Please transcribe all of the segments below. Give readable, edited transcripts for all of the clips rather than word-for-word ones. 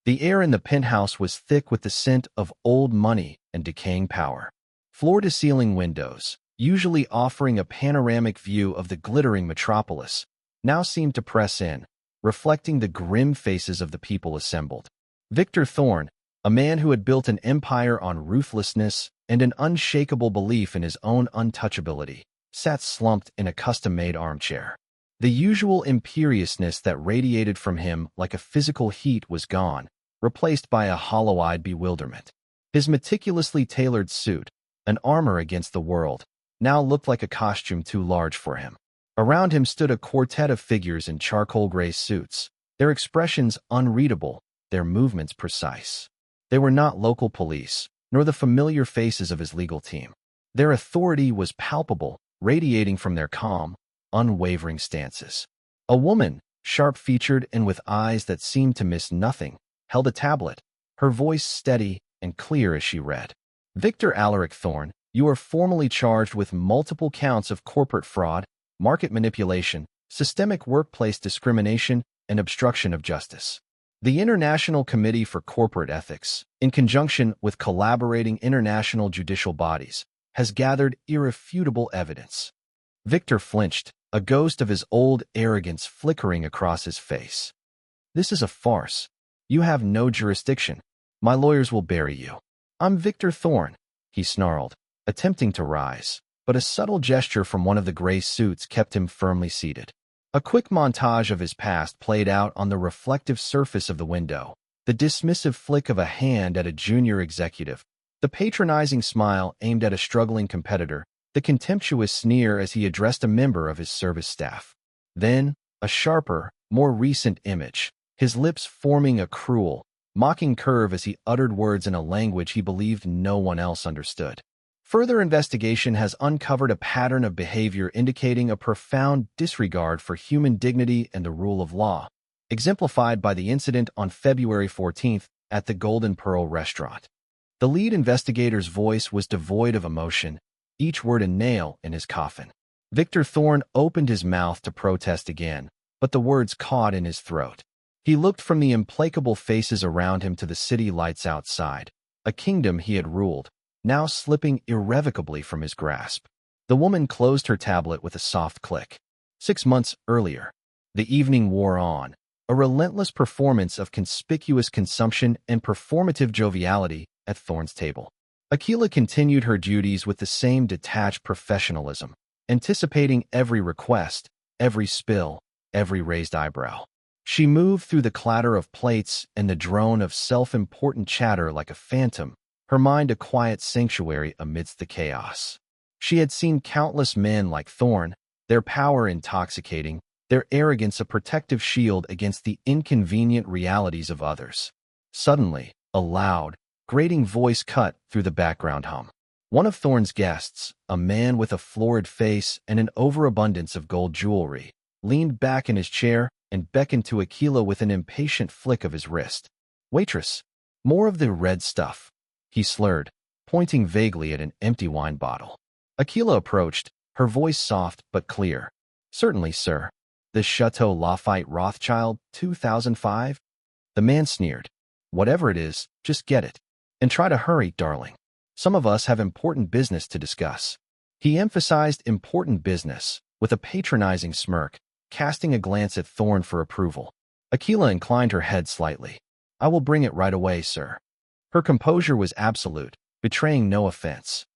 The air in the penthouse was thick with the scent of old money and decaying power. Floor-to-ceiling windows, usually offering a panoramic view of the glittering metropolis, now seemed to press in, reflecting the grim faces of the people assembled. Victor Thorne, a man who had built an empire on ruthlessness and an unshakable belief in his own untouchability, sat slumped in a custom-made armchair. The usual imperiousness that radiated from him like a physical heat was gone, replaced by a hollow-eyed bewilderment. His meticulously tailored suit, an armor against the world, now looked like a costume too large for him. Around him stood a quartet of figures in charcoal gray suits, their expressions unreadable, their movements precise. They were not local police, nor the familiar faces of his legal team. Their authority was palpable, radiating from their calm, unwavering stances. A woman, sharp-featured and with eyes that seemed to miss nothing, held a tablet, her voice steady and clear as she read. Victor Alaric Thorne, you are formally charged with multiple counts of corporate fraud, market manipulation, systemic workplace discrimination, and obstruction of justice. The International Committee for Corporate Ethics, in conjunction with collaborating international judicial bodies, has gathered irrefutable evidence. Victor flinched, a ghost of his old arrogance flickering across his face. This is a farce. You have no jurisdiction. My lawyers will bury you. I'm Victor Thorne, he snarled, attempting to rise, but a subtle gesture from one of the gray suits kept him firmly seated. A quick montage of his past played out on the reflective surface of the window, the dismissive flick of a hand at a junior executive, the patronizing smile aimed at a struggling competitor, the contemptuous sneer as he addressed a member of his service staff. Then, a sharper, more recent image, his lips forming a cruel, mocking curve as he uttered words in a language he believed no one else understood. Further investigation has uncovered a pattern of behavior indicating a profound disregard for human dignity and the rule of law, exemplified by the incident on February 14th at the Golden Pearl restaurant. The lead investigator's voice was devoid of emotion, each word a nail in his coffin. Victor Thorne opened his mouth to protest again, but the words caught in his throat. He looked from the implacable faces around him to the city lights outside, a kingdom he had ruled, now slipping irrevocably from his grasp. The woman closed her tablet with a soft click. 6 months earlier, the evening wore on, a relentless performance of conspicuous consumption and performative joviality at Thorne's table. Akila continued her duties with the same detached professionalism, anticipating every request, every spill, every raised eyebrow. She moved through the clatter of plates and the drone of self-important chatter like a phantom, her mind a quiet sanctuary amidst the chaos. She had seen countless men like Thorne, their power intoxicating, their arrogance a protective shield against the inconvenient realities of others. Suddenly, a loud, grating voice cut through the background hum. One of Thorne's guests, a man with a florid face and an overabundance of gold jewelry, leaned back in his chair and beckoned to Akila with an impatient flick of his wrist. "Waitress, more of the red stuff," he slurred, pointing vaguely at an empty wine bottle. Akila approached, her voice soft but clear. "Certainly, sir. The Chateau Lafayette Rothschild, 2005? The man sneered. "Whatever it is, just get it. And try to hurry, darling. Some of us have important business to discuss." He emphasized important business, with a patronizing smirk, casting a glance at Thorne for approval. Akila inclined her head slightly. "I will bring it right away, sir." Her composure was absolute, betraying no offense.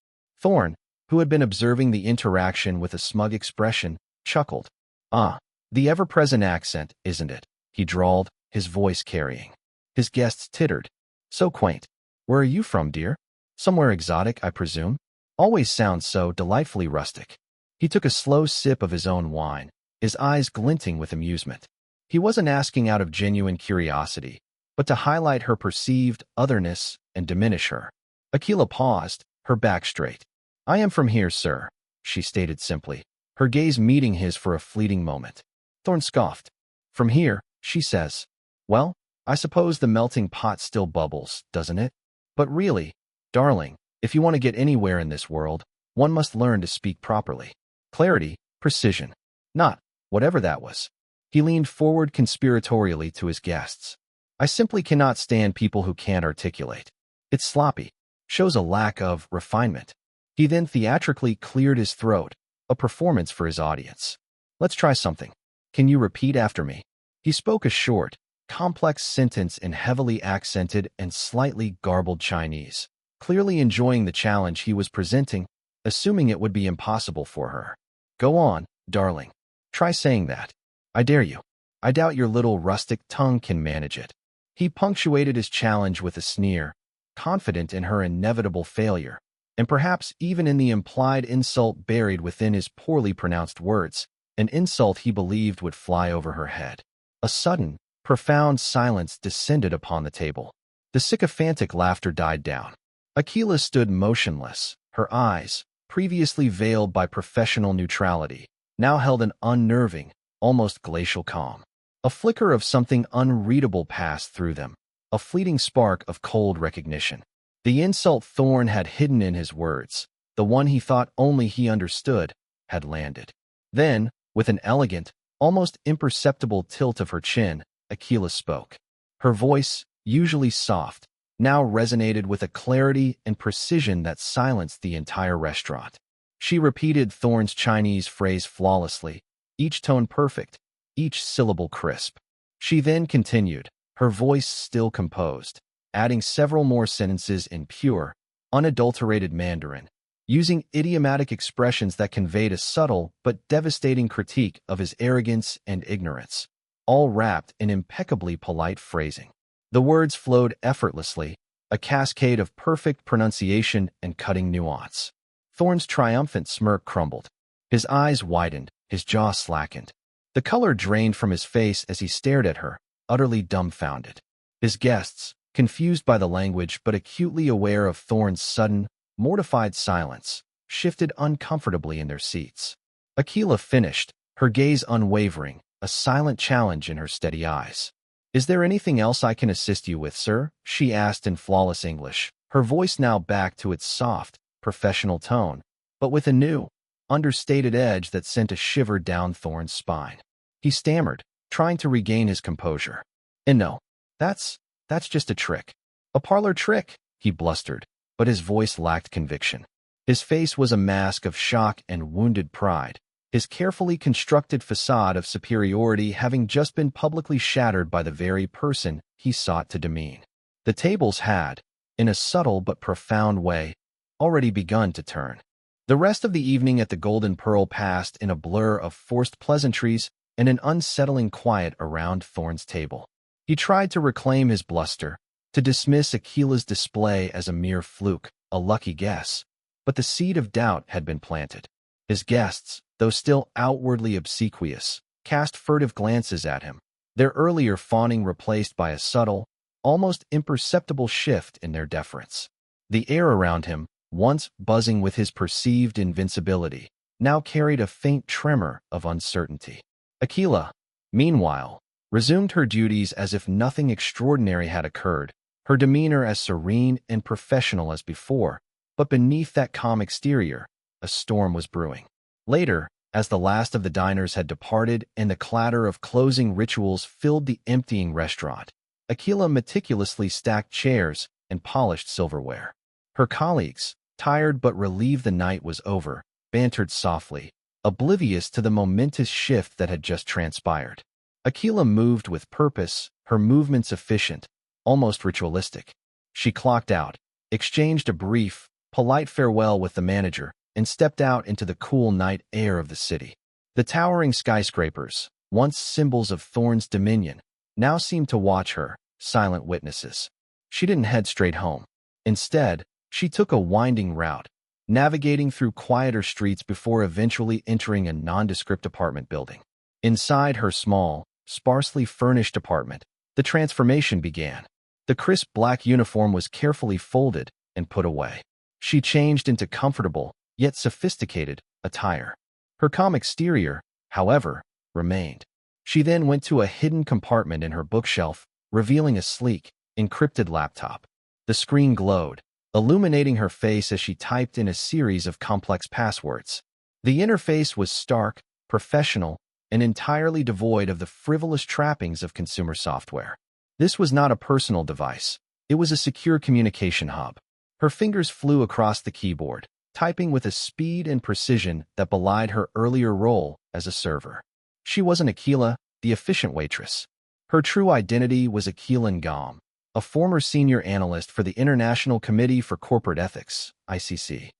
Thorne, who had been observing the interaction with a smug expression, chuckled. "Ah, the ever-present accent, isn't it?" he drawled, his voice carrying. His guests tittered. "So quaint. Where are you from, dear? Somewhere exotic, I presume? Always sounds so delightfully rustic." He took a slow sip of his own wine, his eyes glinting with amusement. He wasn't asking out of genuine curiosity, but to highlight her perceived otherness and diminish her. Akila paused, her back straight. "I am from here, sir," she stated simply, her gaze meeting his for a fleeting moment. Thorne scoffed. "From here," she says. "Well, I suppose the melting pot still bubbles, doesn't it? But really, darling, if you want to get anywhere in this world, one must learn to speak properly. Clarity, precision. Not, whatever that was." He leaned forward conspiratorially to his guests. I simply cannot stand people who can't articulate. It's sloppy. Shows a lack of refinement. He then theatrically cleared his throat, a performance for his audience. Let's try something. Can you repeat after me? He spoke a short, complex sentence in heavily accented and slightly garbled Chinese, clearly enjoying the challenge he was presenting, assuming it would be impossible for her. Go on, darling. Try saying that. I dare you. I doubt your little rustic tongue can manage it. He punctuated his challenge with a sneer, confident in her inevitable failure, and perhaps even in the implied insult buried within his poorly pronounced words, an insult he believed would fly over her head. A sudden, profound silence descended upon the table. The sycophantic laughter died down. Akila stood motionless, her eyes, previously veiled by professional neutrality, now held an unnerving, almost glacial calm. A flicker of something unreadable passed through them, a fleeting spark of cold recognition. The insult Thorne had hidden in his words, the one he thought only he understood, had landed. Then, with an elegant, almost imperceptible tilt of her chin, Akila spoke. Her voice, usually soft, now resonated with a clarity and precision that silenced the entire restaurant. She repeated Thorne's Chinese phrase flawlessly, each tone perfect, each syllable crisp. She then continued, her voice still composed, adding several more sentences in pure, unadulterated Mandarin, using idiomatic expressions that conveyed a subtle but devastating critique of his arrogance and ignorance, all wrapped in impeccably polite phrasing. The words flowed effortlessly, a cascade of perfect pronunciation and cutting nuance. Thorne's triumphant smirk crumbled. His eyes widened, his jaw slackened. The color drained from his face as he stared at her, utterly dumbfounded. His guests, confused by the language but acutely aware of Thorne's sudden, mortified silence, shifted uncomfortably in their seats. Akila finished, her gaze unwavering, a silent challenge in her steady eyes. Is there anything else I can assist you with, sir? She asked in flawless English, her voice now back to its soft, professional tone, but with a new, understated edge that sent a shiver down Thorne's spine. He stammered, trying to regain his composure. And no, that's just a trick. A parlor trick, he blustered, but his voice lacked conviction. His face was a mask of shock and wounded pride, his carefully constructed facade of superiority having just been publicly shattered by the very person he sought to demean. The tables had, in a subtle but profound way, already begun to turn. The rest of the evening at the Golden Pearl passed in a blur of forced pleasantries and an unsettling quiet around Thorne's table. He tried to reclaim his bluster, to dismiss Akila's display as a mere fluke, a lucky guess, but the seed of doubt had been planted. His guests, though still outwardly obsequious, cast furtive glances at him, their earlier fawning replaced by a subtle, almost imperceptible shift in their deference. The air around him, once buzzing with his perceived invincibility, now carried a faint tremor of uncertainty. Akila, meanwhile, resumed her duties as if nothing extraordinary had occurred, her demeanor as serene and professional as before, but beneath that calm exterior, a storm was brewing. Later, as the last of the diners had departed and the clatter of closing rituals filled the emptying restaurant, Akila meticulously stacked chairs and polished silverware. Her colleagues, tired but relieved the night was over, bantered softly, oblivious to the momentous shift that had just transpired. Akila moved with purpose, her movements efficient, almost ritualistic. She clocked out, exchanged a brief, polite farewell with the manager, and stepped out into the cool night air of the city. The towering skyscrapers, once symbols of Thorne's dominion, now seemed to watch her, silent witnesses. She didn't head straight home. Instead, she took a winding route, navigating through quieter streets before eventually entering a nondescript apartment building. Inside her small, sparsely furnished apartment, the transformation began. The crisp black uniform was carefully folded and put away. She changed into comfortable, yet sophisticated, attire. Her calm exterior, however, remained. She then went to a hidden compartment in her bookshelf, revealing a sleek, encrypted laptop. The screen glowed, illuminating her face as she typed in a series of complex passwords. The interface was stark, professional, and entirely devoid of the frivolous trappings of consumer software. This was not a personal device. It was a secure communication hub. Her fingers flew across the keyboard, typing with a speed and precision that belied her earlier role as a server. She wasn't Aquila, the efficient waitress. Her true identity was Aquila Ngam, a former senior analyst for the International Committee for Corporate Ethics, ICC.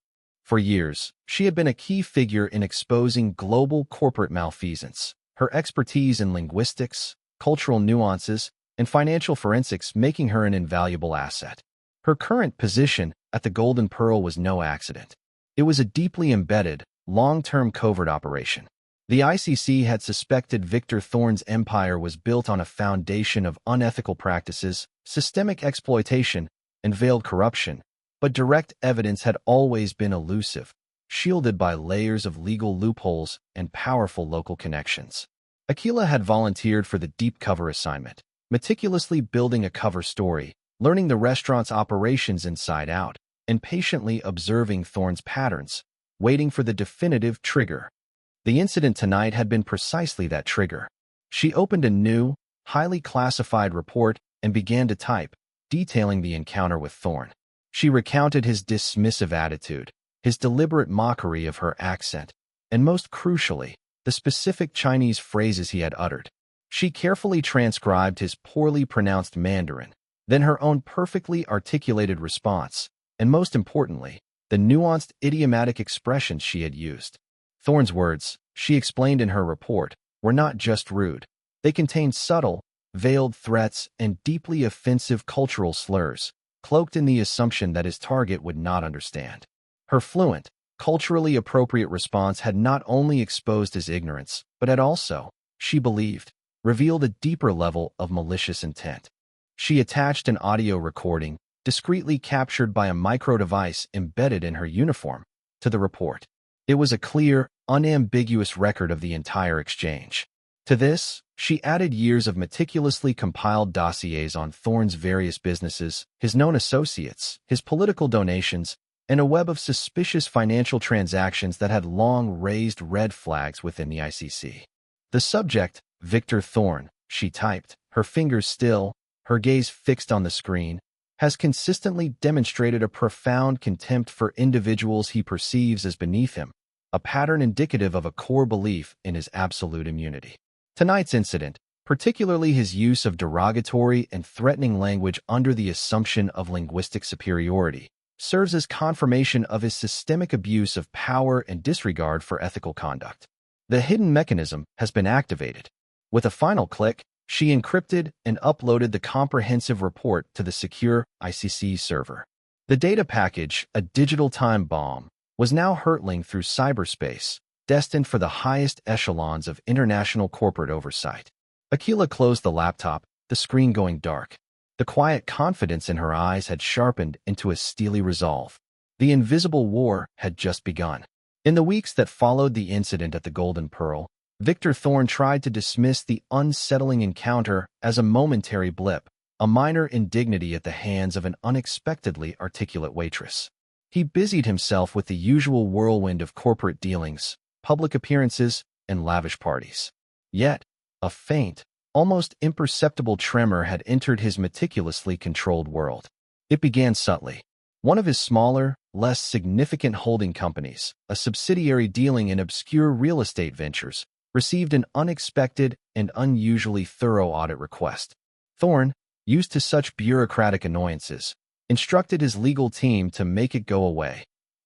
For years, she had been a key figure in exposing global corporate malfeasance. Her expertise in linguistics, cultural nuances, and financial forensics making her an invaluable asset. Her current position at the Golden Pearl was no accident. It was a deeply embedded, long-term covert operation. The ICC had suspected Victor Thorn's empire was built on a foundation of unethical practices, systemic exploitation, and veiled corruption, but direct evidence had always been elusive, shielded by layers of legal loopholes and powerful local connections. Aquila had volunteered for the deep cover assignment, meticulously building a cover story, learning the restaurant's operations inside out, and patiently observing Thorn's patterns, waiting for the definitive trigger. The incident tonight had been precisely that trigger. She opened a new, highly classified report and began to type, detailing the encounter with Thorn. She recounted his dismissive attitude, his deliberate mockery of her accent, and most crucially, the specific Chinese phrases he had uttered. She carefully transcribed his poorly pronounced Mandarin, then her own perfectly articulated response, and most importantly, the nuanced idiomatic expressions she had used. Thorn's words, she explained in her report, were not just rude. They contained subtle, veiled threats and deeply offensive cultural slurs, cloaked in the assumption that his target would not understand. Her fluent, culturally appropriate response had not only exposed his ignorance, but had also, she believed, revealed a deeper level of malicious intent. She attached an audio recording, discreetly captured by a micro-device embedded in her uniform, to the report. It was a clear, unambiguous record of the entire exchange. To this, she added years of meticulously compiled dossiers on Thorn's various businesses, his known associates, his political donations, and a web of suspicious financial transactions that had long raised red flags within the ICC. The subject, Victor Thorn, she typed, her fingers still, her gaze fixed on the screen, has consistently demonstrated a profound contempt for individuals he perceives as beneath him, a pattern indicative of a core belief in his absolute immunity. Tonight's incident, particularly his use of derogatory and threatening language under the assumption of linguistic superiority, serves as confirmation of his systemic abuse of power and disregard for ethical conduct. The hidden mechanism has been activated. With a final click, she encrypted and uploaded the comprehensive report to the secure ICC server. The data package, a digital time bomb, was now hurtling through cyberspace, destined for the highest echelons of international corporate oversight. Aquila closed the laptop, the screen going dark. The quiet confidence in her eyes had sharpened into a steely resolve. The invisible war had just begun. In the weeks that followed the incident at the Golden Pearl, Victor Thorn tried to dismiss the unsettling encounter as a momentary blip, a minor indignity at the hands of an unexpectedly articulate waitress. He busied himself with the usual whirlwind of corporate dealings, public appearances, and lavish parties. Yet, a faint, almost imperceptible tremor had entered his meticulously controlled world. It began subtly. One of his smaller, less significant holding companies, a subsidiary dealing in obscure real estate ventures, received an unexpected and unusually thorough audit request. Thorn, used to such bureaucratic annoyances, instructed his legal team to make it go away,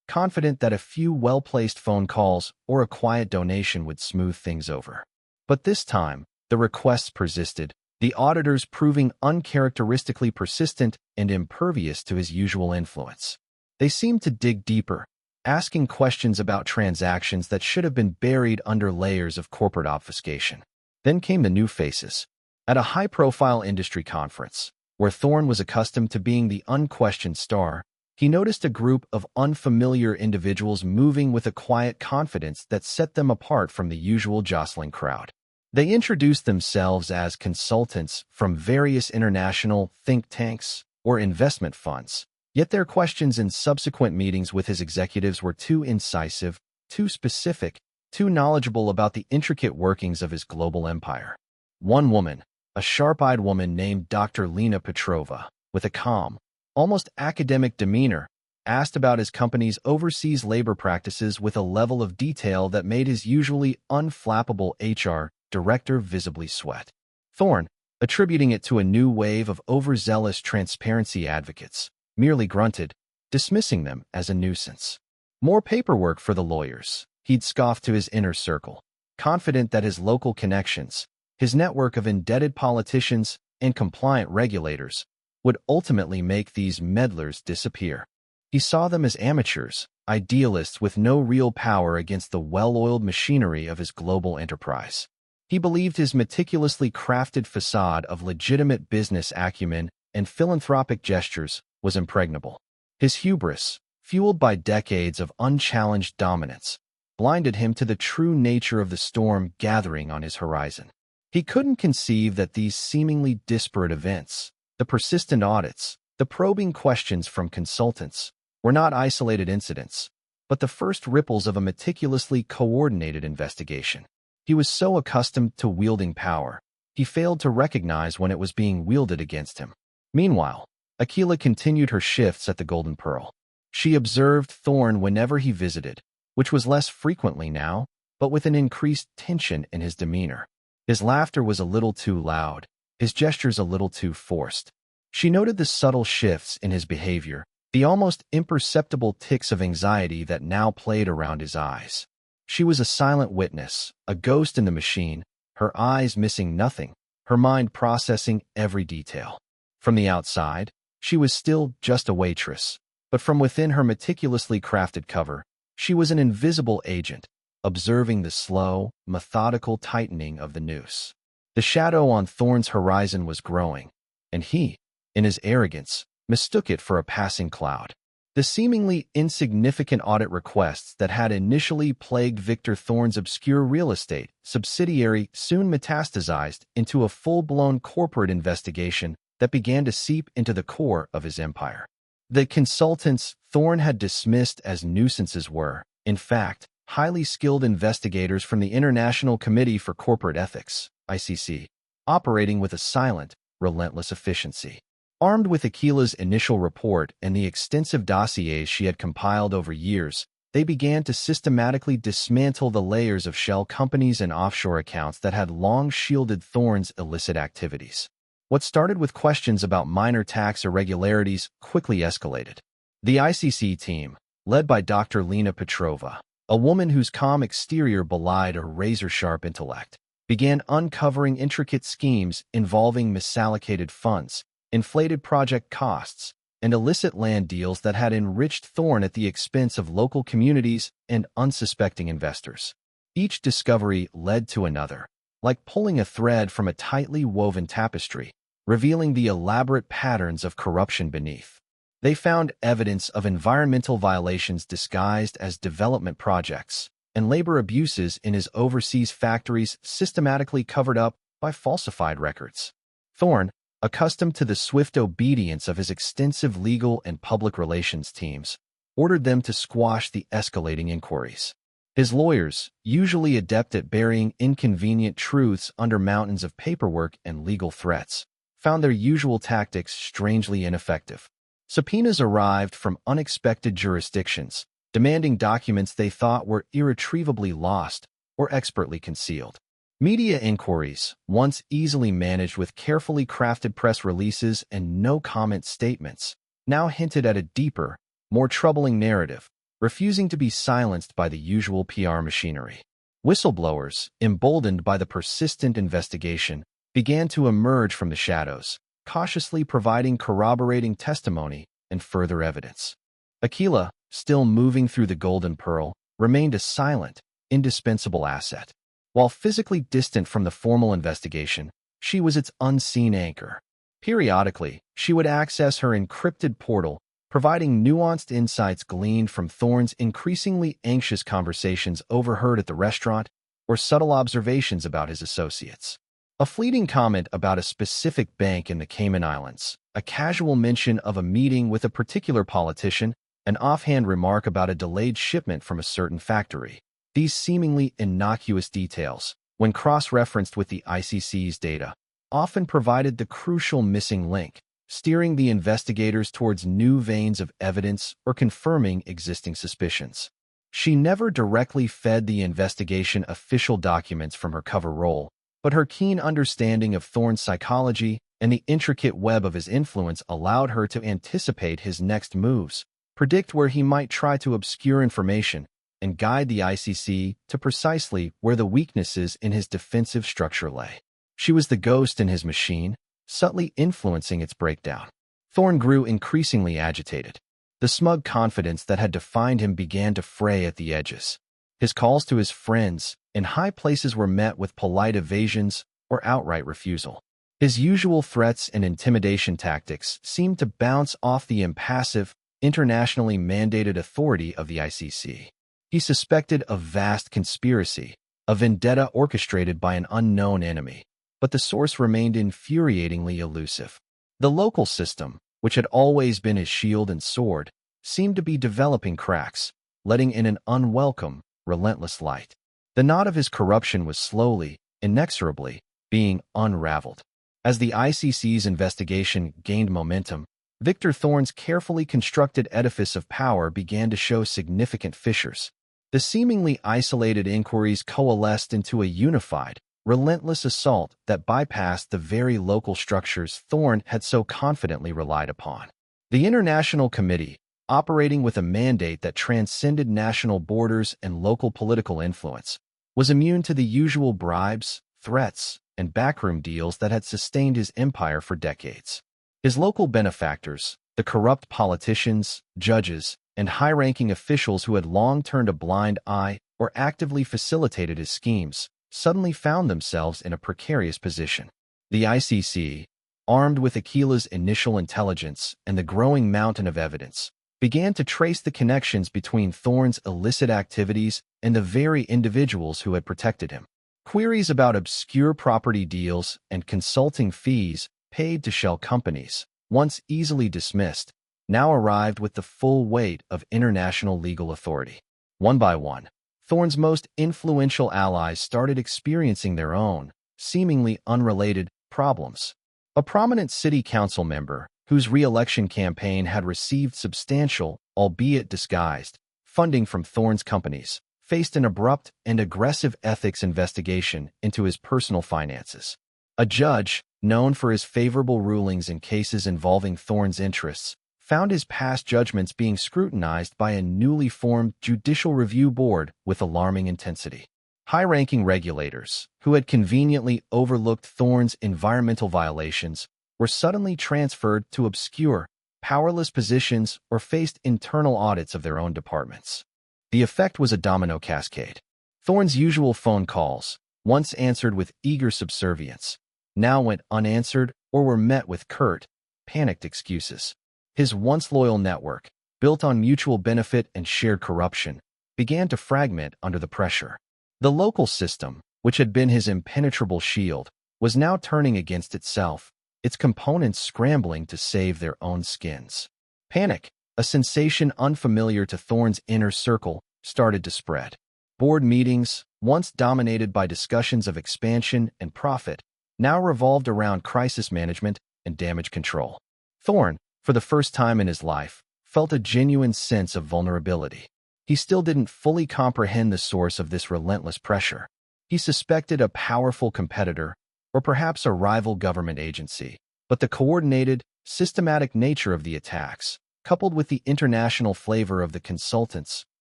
confident that a few well-placed phone calls or a quiet donation would smooth things over. But this time, the requests persisted, the auditors proving uncharacteristically persistent and impervious to his usual influence. They seemed to dig deeper, asking questions about transactions that should have been buried under layers of corporate obfuscation. Then came the new faces. At a high-profile industry conference, where Thorn was accustomed to being the unquestioned star, he noticed a group of unfamiliar individuals moving with a quiet confidence that set them apart from the usual jostling crowd. They introduced themselves as consultants from various international think tanks or investment funds, yet their questions in subsequent meetings with his executives were too incisive, too specific, too knowledgeable about the intricate workings of his global empire. One woman, a sharp-eyed woman named Dr. Lena Petrova, with a calm, almost academic demeanor, asked about his company's overseas labor practices with a level of detail that made his usually unflappable HR director visibly sweat. Thorne, attributing it to a new wave of overzealous transparency advocates, merely grunted, dismissing them as a nuisance. More paperwork for the lawyers, he'd scoffed to his inner circle, confident that his local connections, his network of indebted politicians and compliant regulators, would ultimately make these meddlers disappear. He saw them as amateurs, idealists with no real power against the well-oiled machinery of his global enterprise. He believed his meticulously crafted facade of legitimate business acumen and philanthropic gestures was impregnable. His hubris, fueled by decades of unchallenged dominance, blinded him to the true nature of the storm gathering on his horizon. He couldn't conceive that these seemingly disparate events, the persistent audits, the probing questions from consultants, were not isolated incidents, but the first ripples of a meticulously coordinated investigation. He was so accustomed to wielding power, he failed to recognize when it was being wielded against him. Meanwhile, Aquila continued her shifts at the Golden Pearl. She observed Thorne whenever he visited, which was less frequently now, but with an increased tension in his demeanor. His laughter was a little too loud, his gestures a little too forced. She noted the subtle shifts in his behavior, the almost imperceptible tics of anxiety that now played around his eyes. She was a silent witness, a ghost in the machine, her eyes missing nothing, her mind processing every detail. From the outside, she was still just a waitress, but from within her meticulously crafted cover, she was an invisible agent, observing the slow, methodical tightening of the noose. The shadow on Thorne's horizon was growing, and he, in his arrogance, mistook it for a passing cloud. The seemingly insignificant audit requests that had initially plagued Victor Thorne's obscure real estate subsidiary soon metastasized into a full-blown corporate investigation that began to seep into the core of his empire. The consultants Thorne had dismissed as nuisances were, in fact, highly skilled investigators from the International Committee for Corporate Ethics, ICC, operating with a silent, relentless efficiency. Armed with Aquila's initial report and the extensive dossiers she had compiled over years, they began to systematically dismantle the layers of shell companies and offshore accounts that had long shielded Thorne's illicit activities. What started with questions about minor tax irregularities quickly escalated. The ICC team, led by Dr. Lena Petrova, a woman whose calm exterior belied a razor-sharp intellect, began uncovering intricate schemes involving misallocated funds, inflated project costs, and illicit land deals that had enriched Thorne at the expense of local communities and unsuspecting investors. Each discovery led to another, like pulling a thread from a tightly woven tapestry, revealing the elaborate patterns of corruption beneath. They found evidence of environmental violations disguised as development projects, and labor abuses in his overseas factories systematically covered up by falsified records. Thorne, accustomed to the swift obedience of his extensive legal and public relations teams, ordered them to squash the escalating inquiries. His lawyers, usually adept at burying inconvenient truths under mountains of paperwork and legal threats, found their usual tactics strangely ineffective. Subpoenas arrived from unexpected jurisdictions, demanding documents they thought were irretrievably lost or expertly concealed. Media inquiries, once easily managed with carefully crafted press releases and no-comment statements, now hinted at a deeper, more troubling narrative, refusing to be silenced by the usual PR machinery. Whistleblowers, emboldened by the persistent investigation, began to emerge from the shadows, cautiously providing corroborating testimony and further evidence. Aquila, still moving through the Golden Pearl, remained a silent, indispensable asset. While physically distant from the formal investigation, she was its unseen anchor. Periodically, she would access her encrypted portal, providing nuanced insights gleaned from Thorne's increasingly anxious conversations overheard at the restaurant or subtle observations about his associates. A fleeting comment about a specific bank in the Cayman Islands, a casual mention of a meeting with a particular politician, an offhand remark about a delayed shipment from a certain factory. These seemingly innocuous details, when cross-referenced with the ICC's data, often provided the crucial missing link, steering the investigators towards new veins of evidence or confirming existing suspicions. She never directly fed the investigation official documents from her cover role, but her keen understanding of Thorne's psychology and the intricate web of his influence allowed her to anticipate his next moves, predict where he might try to obscure information, and guide the ICC to precisely where the weaknesses in his defensive structure lay. She was the ghost in his machine, subtly influencing its breakdown. Thorne grew increasingly agitated. The smug confidence that had defined him began to fray at the edges. His calls to his friends in high places were met with polite evasions or outright refusal. His usual threats and intimidation tactics seemed to bounce off the impassive, internationally mandated authority of the ICC. He suspected a vast conspiracy, a vendetta orchestrated by an unknown enemy, but the source remained infuriatingly elusive. The local system, which had always been his shield and sword, seemed to be developing cracks, letting in an unwelcome, relentless light. The knot of his corruption was slowly, inexorably, being unraveled. As the ICC's investigation gained momentum, Victor Thorne's carefully constructed edifice of power began to show significant fissures. The seemingly isolated inquiries coalesced into a unified, relentless assault that bypassed the very local structures Thorne had so confidently relied upon. The International Committee, operating with a mandate that transcended national borders and local political influence, was immune to the usual bribes, threats, and backroom deals that had sustained his empire for decades. His local benefactors, the corrupt politicians, judges, and high-ranking officials who had long turned a blind eye or actively facilitated his schemes, suddenly found themselves in a precarious position. The ICC, armed with Aquila's initial intelligence and the growing mountain of evidence, began to trace the connections between Thorne's illicit activities and the very individuals who had protected him. Queries about obscure property deals and consulting fees paid to shell companies, once easily dismissed, now arrived with the full weight of international legal authority. One by one, Thorne's most influential allies started experiencing their own, seemingly unrelated, problems. A prominent city council member, whose re-election campaign had received substantial, albeit disguised, funding from Thorne's companies, faced an abrupt and aggressive ethics investigation into his personal finances. A judge, known for his favorable rulings in cases involving Thorne's interests, found his past judgments being scrutinized by a newly formed judicial review board with alarming intensity. High-ranking regulators, who had conveniently overlooked Thorne's environmental violations, were suddenly transferred to obscure, powerless positions or faced internal audits of their own departments. The effect was a domino cascade. Thorne's usual phone calls, once answered with eager subservience, now went unanswered or were met with curt, panicked excuses. His once loyal network, built on mutual benefit and shared corruption, began to fragment under the pressure. The local system, which had been his impenetrable shield, was now turning against itself, its components scrambling to save their own skins. Panic, a sensation unfamiliar to Thorne's inner circle, started to spread. Board meetings, once dominated by discussions of expansion and profit, now revolved around crisis management and damage control. Thorne, for the first time in his life, felt a genuine sense of vulnerability. He still didn't fully comprehend the source of this relentless pressure. He suspected a powerful competitor, or perhaps a rival government agency, but the coordinated, systematic nature of the attacks, coupled with the international flavor of the consultants,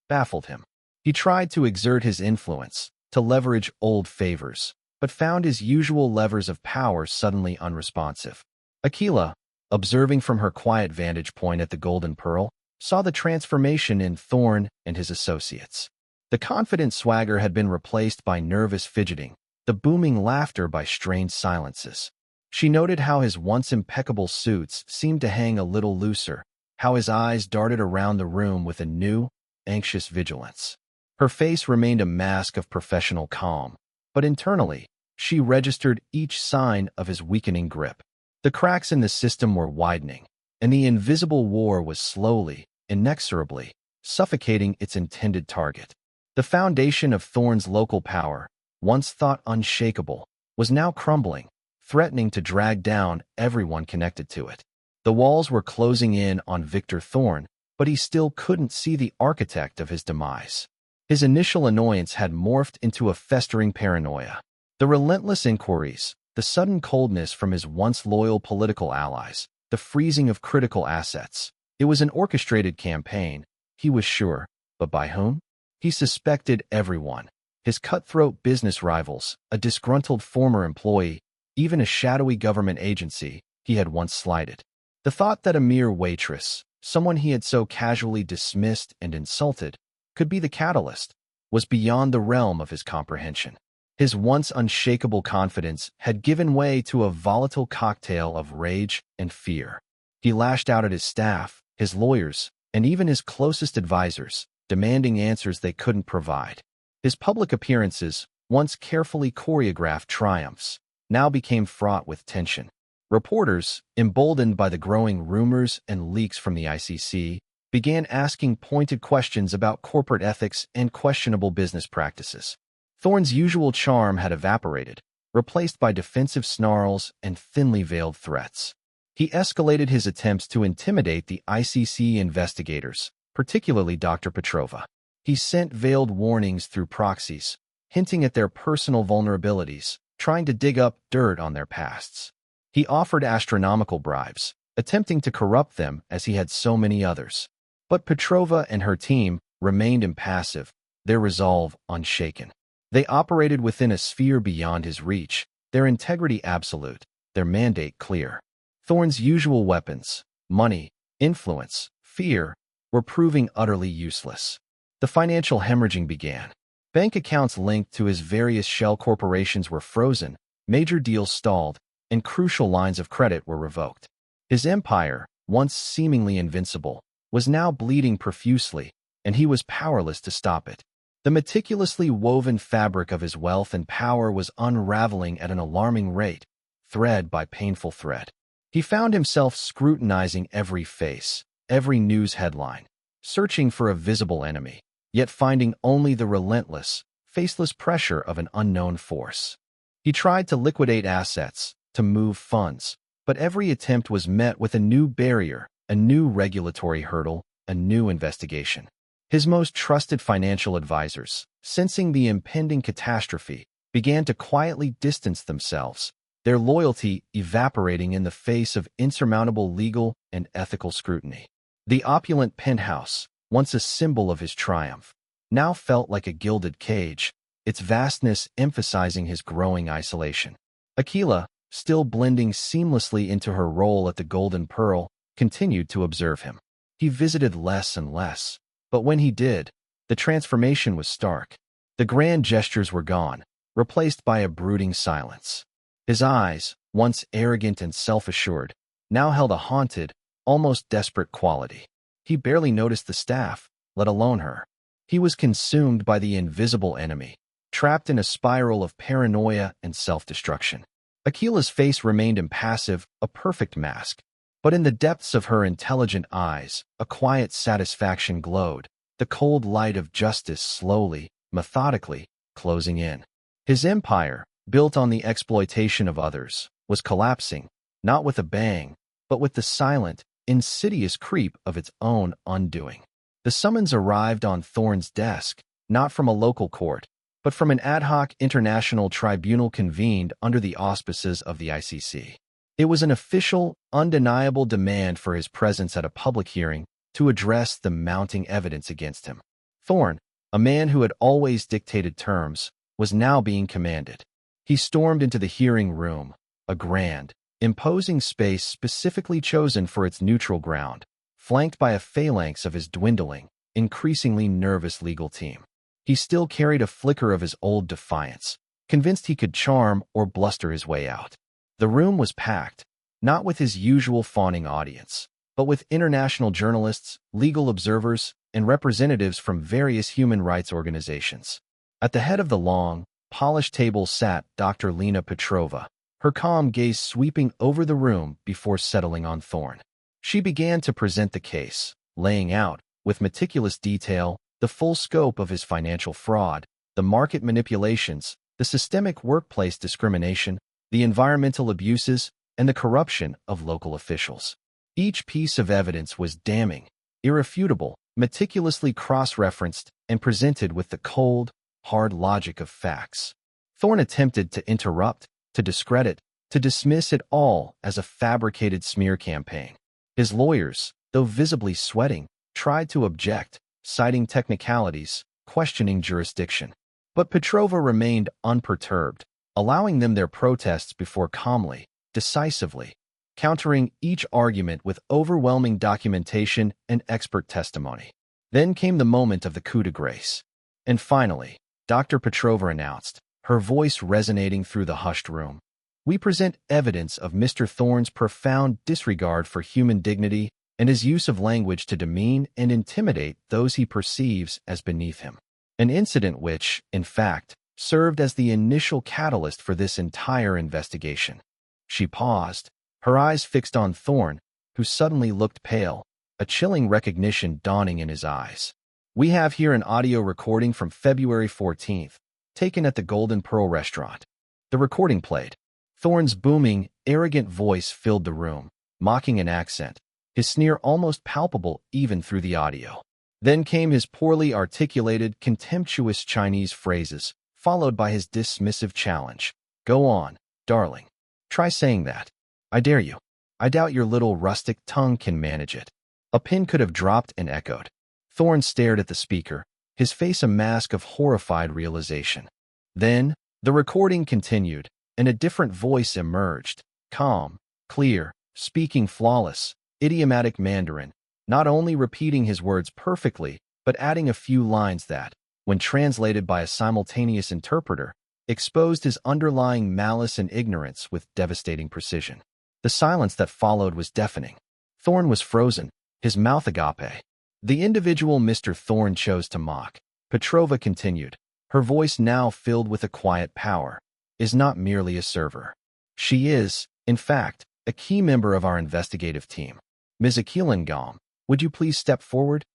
baffled him. He tried to exert his influence, to leverage old favors, but found his usual levers of power suddenly unresponsive. Aquila, observing from her quiet vantage point at the Golden Pearl, saw the transformation in Thorne and his associates. The confident swagger had been replaced by nervous fidgeting, the booming laughter by strained silences. She noted how his once impeccable suits seemed to hang a little looser, how his eyes darted around the room with a new, anxious vigilance. Her face remained a mask of professional calm, but internally, she registered each sign of his weakening grip. The cracks in the system were widening, and the invisible war was slowly, inexorably, suffocating its intended target. The foundation of Thorne's local power, once thought unshakable, was now crumbling, threatening to drag down everyone connected to it. The walls were closing in on Victor Thorne, but he still couldn't see the architect of his demise. His initial annoyance had morphed into a festering paranoia. The relentless inquiries, the sudden coldness from his once loyal political allies, the freezing of critical assets. It was an orchestrated campaign, he was sure, but by whom? He suspected everyone. His cutthroat business rivals, a disgruntled former employee, even a shadowy government agency he had once slighted. The thought that a mere waitress, someone he had so casually dismissed and insulted, could be the catalyst, was beyond the realm of his comprehension. His once unshakable confidence had given way to a volatile cocktail of rage and fear. He lashed out at his staff, his lawyers, and even his closest advisors, demanding answers they couldn't provide. His public appearances, once carefully choreographed triumphs, now became fraught with tension. Reporters, emboldened by the growing rumors and leaks from the ICC, began asking pointed questions about corporate ethics and questionable business practices. Thorne's usual charm had evaporated, replaced by defensive snarls and thinly veiled threats. He escalated his attempts to intimidate the ICC investigators, particularly Dr. Petrova. He sent veiled warnings through proxies, hinting at their personal vulnerabilities, trying to dig up dirt on their pasts. He offered astronomical bribes, attempting to corrupt them as he had so many others. But Petrova and her team remained impassive, their resolve unshaken. They operated within a sphere beyond his reach, their integrity absolute, their mandate clear. Thorne's usual weapons, money, influence, fear, were proving utterly useless. The financial hemorrhaging began. Bank accounts linked to his various shell corporations were frozen, major deals stalled, and crucial lines of credit were revoked. His empire, once seemingly invincible, was now bleeding profusely, and he was powerless to stop it. The meticulously woven fabric of his wealth and power was unraveling at an alarming rate, thread by painful thread. He found himself scrutinizing every face, every news headline, searching for a visible enemy, yet finding only the relentless, faceless pressure of an unknown force. He tried to liquidate assets, to move funds, but every attempt was met with a new barrier, a new regulatory hurdle, a new investigation. His most trusted financial advisors, sensing the impending catastrophe, began to quietly distance themselves, their loyalty evaporating in the face of insurmountable legal and ethical scrutiny. The opulent penthouse, once a symbol of his triumph, now felt like a gilded cage, its vastness emphasizing his growing isolation. Aquila, still blending seamlessly into her role at the Golden Pearl, continued to observe him. He visited less and less, but when he did, the transformation was stark. The grand gestures were gone, replaced by a brooding silence. His eyes, once arrogant and self-assured, now held a haunted, almost desperate quality. He barely noticed the staff, let alone her. He was consumed by the invisible enemy, trapped in a spiral of paranoia and self-destruction. Aquila's face remained impassive, a perfect mask. But in the depths of her intelligent eyes, a quiet satisfaction glowed, the cold light of justice slowly, methodically, closing in. His empire, built on the exploitation of others, was collapsing, not with a bang, but with the silent, insidious creep of its own undoing. The summons arrived on Thorne's desk, not from a local court, but from an ad hoc international tribunal convened under the auspices of the ICC. It was an official, undeniable demand for his presence at a public hearing to address the mounting evidence against him. Thorne, a man who had always dictated terms, was now being commanded. He stormed into the hearing room, a grand, imposing space specifically chosen for its neutral ground, flanked by a phalanx of his dwindling, increasingly nervous legal team. He still carried a flicker of his old defiance, convinced he could charm or bluster his way out. The room was packed, not with his usual fawning audience, but with international journalists, legal observers, and representatives from various human rights organizations. At the head of the long, polished table sat Dr. Lena Petrova, her calm gaze sweeping over the room before settling on Thorne. She began to present the case, laying out, with meticulous detail, the full scope of his financial fraud, the market manipulations, the systemic workplace discrimination, the environmental abuses, and the corruption of local officials. Each piece of evidence was damning, irrefutable, meticulously cross-referenced, and presented with the cold, hard logic of facts. Thorne attempted to interrupt, to discredit, to dismiss it all as a fabricated smear campaign. His lawyers, though visibly sweating, tried to object, citing technicalities, questioning jurisdiction. But Petrova remained unperturbed, allowing them their protests before calmly, decisively, countering each argument with overwhelming documentation and expert testimony. Then came the moment of the coup de grace. And finally, Dr. Petrova announced, her voice resonating through the hushed room. We present evidence of Mr. Thorne's profound disregard for human dignity and his use of language to demean and intimidate those he perceives as beneath him. An incident which, in fact, served as the initial catalyst for this entire investigation. She paused, her eyes fixed on Thorne, who suddenly looked pale, a chilling recognition dawning in his eyes. We have here an audio recording from February 14th, taken at the Golden Pearl restaurant. The recording played. Thorne's booming, arrogant voice filled the room, mocking an accent, his sneer almost palpable even through the audio. Then came his poorly articulated, contemptuous Chinese phrases, followed by his dismissive challenge. Go on, darling. Try saying that. I dare you. I doubt your little rustic tongue can manage it. A pin could have dropped and echoed. Thorne stared at the speaker, his face a mask of horrified realization. Then, the recording continued, and a different voice emerged, calm, clear, speaking flawless, idiomatic Mandarin, not only repeating his words perfectly, but adding a few lines that, when translated by a simultaneous interpreter, exposed his underlying malice and ignorance with devastating precision. The silence that followed was deafening. Thorne was frozen, his mouth agape. The individual Mr. Thorne chose to mock, Petrova continued, her voice now filled with a quiet power, is not merely a server. She is, in fact, a key member of our investigative team. Ms. Akilangam, would you please step forward?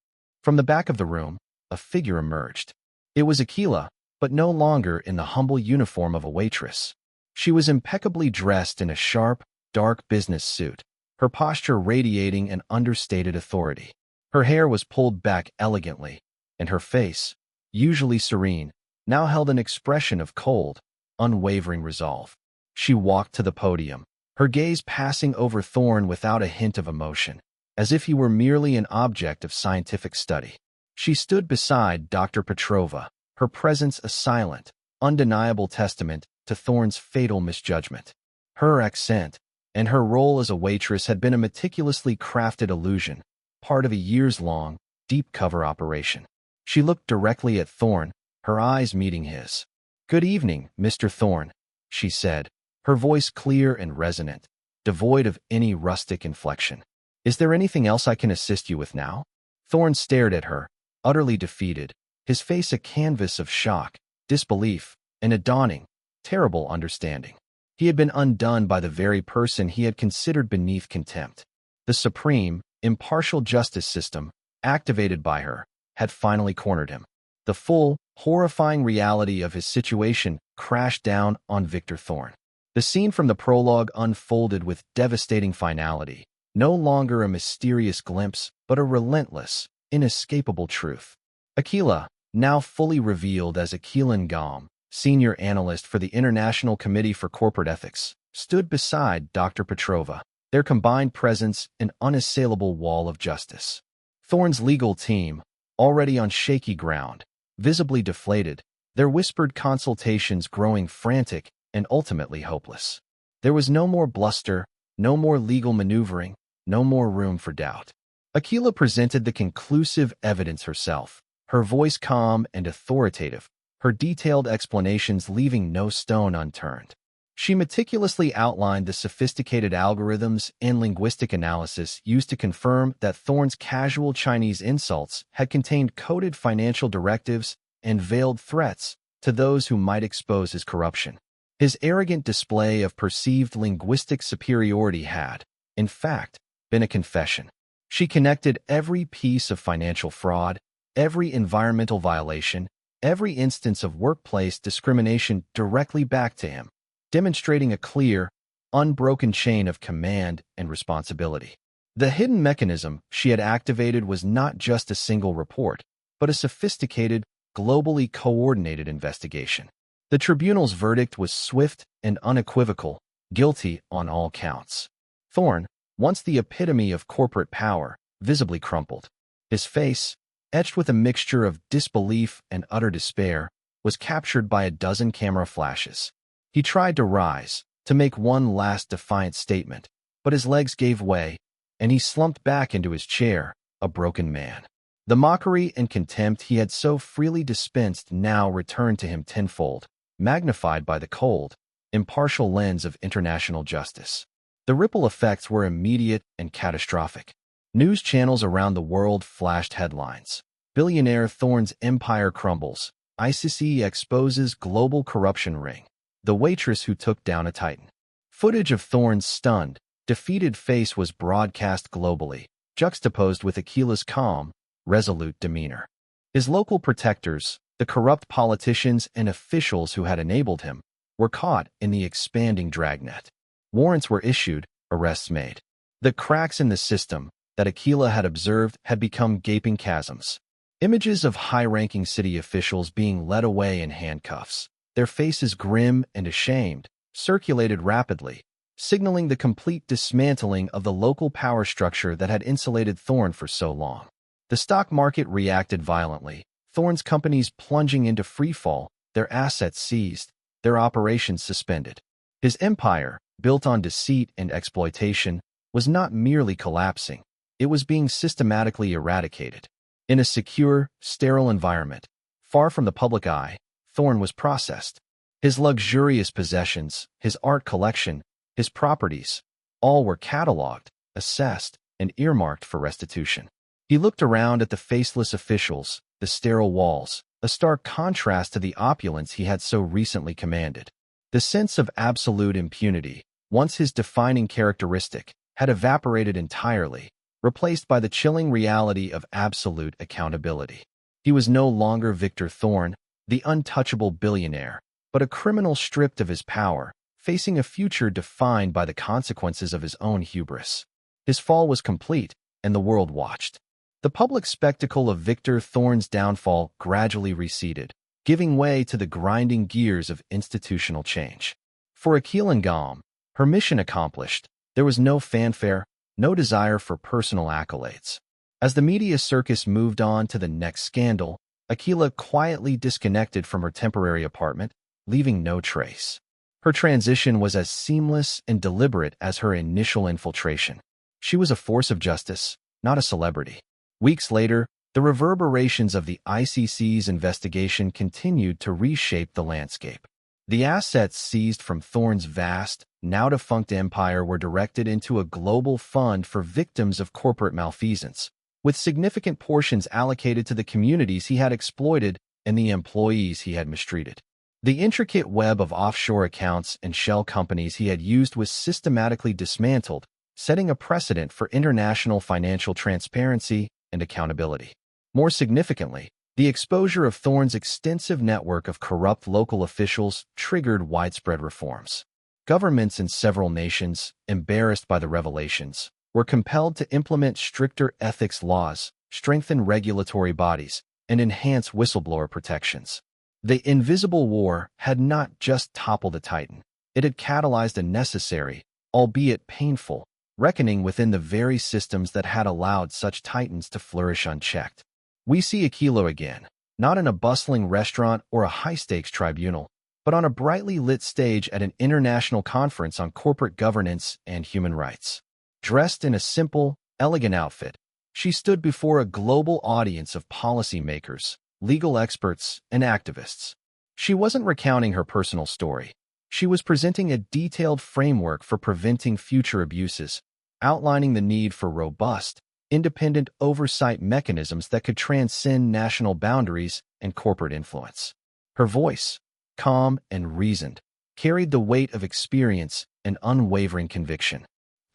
From the back of the room, a figure emerged. It was Akila, but no longer in the humble uniform of a waitress. She was impeccably dressed in a sharp, dark business suit, her posture radiating an understated authority. Her hair was pulled back elegantly, and her face, usually serene, now held an expression of cold, unwavering resolve. She walked to the podium, her gaze passing over Thorne without a hint of emotion, as if he were merely an object of scientific study. She stood beside Dr. Petrova, her presence a silent, undeniable testament to Thorne's fatal misjudgment. Her accent and her role as a waitress had been a meticulously crafted illusion, part of a years-long, deep-cover operation. She looked directly at Thorne, her eyes meeting his. Good evening, Mr. Thorne, she said, her voice clear and resonant, devoid of any rustic inflection. Is there anything else I can assist you with now? Thorne stared at her, utterly defeated, his face a canvas of shock, disbelief, and a dawning, terrible understanding. He had been undone by the very person he had considered beneath contempt. The supreme, impartial justice system, activated by her, had finally cornered him. The full, horrifying reality of his situation crashed down on Victor Thorne. The scene from the prologue unfolded with devastating finality, no longer a mysterious glimpse, but a relentless, inescapable truth. Akila, now fully revealed as Akilangam, senior analyst for the International Committee for Corporate Ethics, stood beside Dr. Petrova, their combined presence an unassailable wall of justice. Thorne's legal team, already on shaky ground, visibly deflated, their whispered consultations growing frantic and ultimately hopeless. There was no more bluster, no more legal maneuvering, no more room for doubt. Akila presented the conclusive evidence herself, her voice calm and authoritative, her detailed explanations leaving no stone unturned. She meticulously outlined the sophisticated algorithms and linguistic analysis used to confirm that Thorne's casual Chinese insults had contained coded financial directives and veiled threats to those who might expose his corruption. His arrogant display of perceived linguistic superiority had, in fact, been a confession. She connected every piece of financial fraud, every environmental violation, every instance of workplace discrimination directly back to him, demonstrating a clear, unbroken chain of command and responsibility. The hidden mechanism she had activated was not just a single report, but a sophisticated, globally coordinated investigation. The tribunal's verdict was swift and unequivocal, guilty on all counts. Thorne, once the epitome of corporate power, visibly crumpled. His face, etched with a mixture of disbelief and utter despair, was captured by a dozen camera flashes. He tried to rise, to make one last defiant statement, but his legs gave way, and he slumped back into his chair, a broken man. The mockery and contempt he had so freely dispensed now returned to him tenfold, magnified by the cold, impartial lens of international justice. The ripple effects were immediate and catastrophic. News channels around the world flashed headlines. Billionaire Thorne's empire crumbles. ICC exposes global corruption ring. The waitress who took down a titan. Footage of Thorne's stunned, defeated face was broadcast globally, juxtaposed with Aquila's calm, resolute demeanor. His local protectors, the corrupt politicians and officials who had enabled him, were caught in the expanding dragnet. Warrants were issued, arrests made. The cracks in the system that Aquila had observed had become gaping chasms. Images of high-ranking city officials being led away in handcuffs, their faces grim and ashamed, circulated rapidly, signaling the complete dismantling of the local power structure that had insulated Thorne for so long. The stock market reacted violently, Thorne's companies plunging into freefall, their assets seized, their operations suspended. His empire, built on deceit and exploitation, was not merely collapsing, it was being systematically eradicated. In a secure, sterile environment, far from the public eye, Thorne was processed. His luxurious possessions, his art collection, his properties, all were cataloged, assessed, and earmarked for restitution. He looked around at the faceless officials, the sterile walls, a stark contrast to the opulence he had so recently commanded. The sense of absolute impunity, once his defining characteristic, had evaporated entirely, replaced by the chilling reality of absolute accountability. He was no longer Victor Thorne, the untouchable billionaire, but a criminal stripped of his power, facing a future defined by the consequences of his own hubris. His fall was complete, and the world watched. The public spectacle of Victor Thorne's downfall gradually receded, giving way to the grinding gears of institutional change. For Aquila Ngam, her mission accomplished, there was no fanfare, no desire for personal accolades. As the media circus moved on to the next scandal, Aquila quietly disconnected from her temporary apartment, leaving no trace. Her transition was as seamless and deliberate as her initial infiltration. She was a force of justice, not a celebrity. Weeks later, the reverberations of the ICC's investigation continued to reshape the landscape. The assets seized from Thorne's vast, now-defunct empire were directed into a global fund for victims of corporate malfeasance, with significant portions allocated to the communities he had exploited and the employees he had mistreated. The intricate web of offshore accounts and shell companies he had used was systematically dismantled, setting a precedent for international financial transparency and accountability. More significantly, the exposure of Thorne's extensive network of corrupt local officials triggered widespread reforms. Governments in several nations, embarrassed by the revelations, were compelled to implement stricter ethics laws, strengthen regulatory bodies, and enhance whistleblower protections. The invisible war had not just toppled a titan, it had catalyzed a necessary, albeit painful, reckoning within the very systems that had allowed such titans to flourish unchecked. We see Aquila again, not in a bustling restaurant or a high-stakes tribunal, but on a brightly lit stage at an international conference on corporate governance and human rights. Dressed in a simple, elegant outfit, she stood before a global audience of policymakers, legal experts, and activists. She wasn't recounting her personal story. She was presenting a detailed framework for preventing future abuses, outlining the need for robust, independent oversight mechanisms that could transcend national boundaries and corporate influence. Her voice, calm and reasoned, carried the weight of experience and unwavering conviction.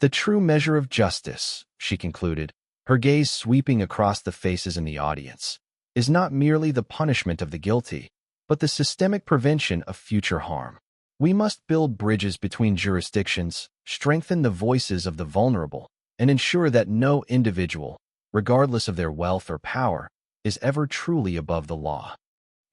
The true measure of justice, she concluded, her gaze sweeping across the faces in the audience, is not merely the punishment of the guilty, but the systemic prevention of future harm. We must build bridges between jurisdictions, strengthen the voices of the vulnerable, and ensure that no individual, regardless of their wealth or power, is ever truly above the law.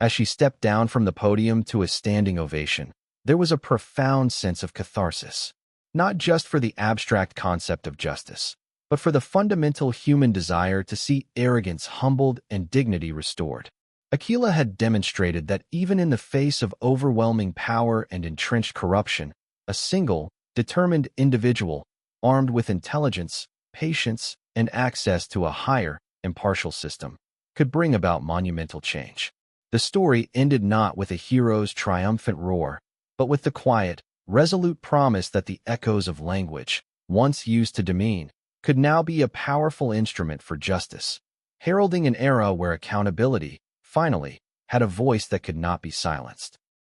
As she stepped down from the podium to a standing ovation, there was a profound sense of catharsis, not just for the abstract concept of justice, but for the fundamental human desire to see arrogance humbled and dignity restored. Akila had demonstrated that even in the face of overwhelming power and entrenched corruption, a single, determined individual, armed with intelligence, patience, and access to a higher, impartial system, could bring about monumental change. The story ended not with a hero's triumphant roar, but with the quiet, resolute promise that the echoes of language, once used to demean, could now be a powerful instrument for justice, heralding an era where accountability, finally, had a voice that could not be silenced.